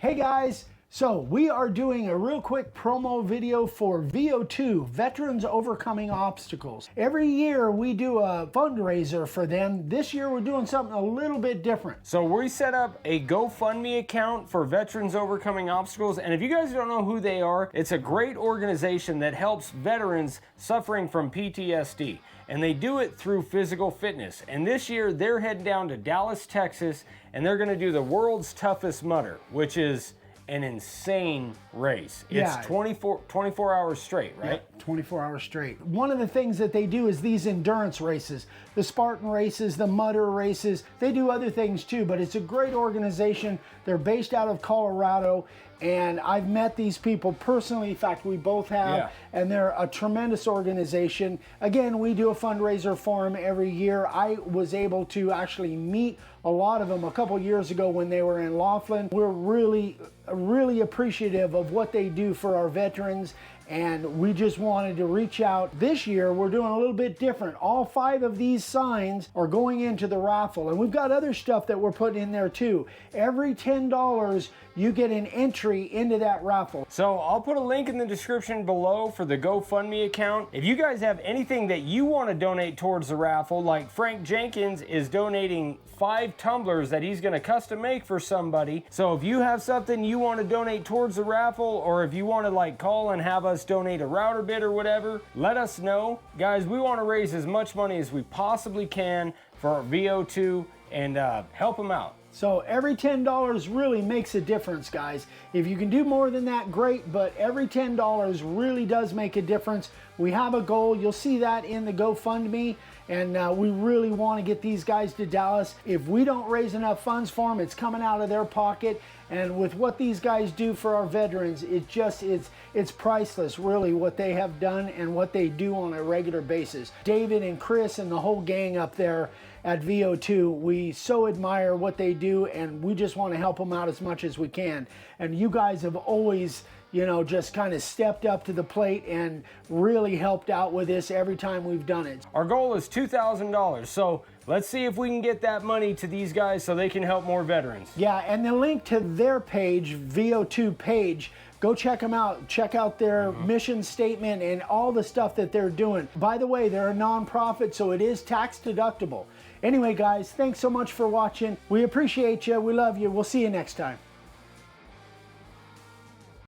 Hey guys, so we are doing a real quick promo video for VO2, Veterans Overcoming Obstacles. Every year we do a fundraiser for them. This year we're doing something a little bit different. So we set up a GoFundMe account for Veterans Overcoming Obstacles, and if you guys don't know who they are, it's a great organization that helps veterans suffering from PTSD. And they do it through physical fitness. And this year they're heading down to Dallas, Texas, and they're gonna do the world's toughest mudder, which is an insane race. It's 24 hours straight, right? Yeah, 24 hours straight. One of the things that they do is these endurance races, the Spartan races, the mudder races. They do other things too, but it's a great organization. They're based out of Colorado, and I've met these people personally. In fact, we both have, and they're a tremendous organization. Again, we do a fundraiser for them every year. I was able to actually meet a lot of them a couple years ago when they were in Laughlin. We're really appreciative of what they do for our veterans, and we just wanted to reach out. This year we're doing a little bit different. All 5 of these signs are going into the raffle, and we've got other stuff that we're putting in there too. Every $10 you get an entry into that raffle. So I'll put a link in the description below for the GoFundMe account. If you guys have anything that you want to donate towards the raffle, like Frank Jenkins is donating 5 tumblers that he's going to custom make for somebody. So if you have something you want to donate towards the raffle, or if you want to like call and have us donate a router bit or whatever, let us know. Guys, we want to raise as much money as we possibly can for our VO2 and help them out. So every $10 really makes a difference, guys. If you can do more than that, great, but every $10 really does make a difference. We have a goal. You'll see that in the GoFundMe, and we really want to get these guys to Dallas. If we don't raise enough funds for them, it's coming out of their pocket. And with what these guys do for our veterans, it's priceless, really, what they have done and what they do on a regular basis. David and Chris and the whole gang up there at VO2, we so admire what they do, and we just want to help them out as much as we can. And you guys have always, you know, just kind of stepped up to the plate and really helped out with this every time we've done it. Our goal is $2,000, so let's see if we can get that money to these guys so they can help more veterans. Yeah, and the link to their page, VO2 page, go check them out. Check out their mission statement and all the stuff that they're doing. By the way, they're a nonprofit, so it is tax deductible. Anyway, guys, thanks so much for watching. We appreciate you. We love you. We'll see you next time.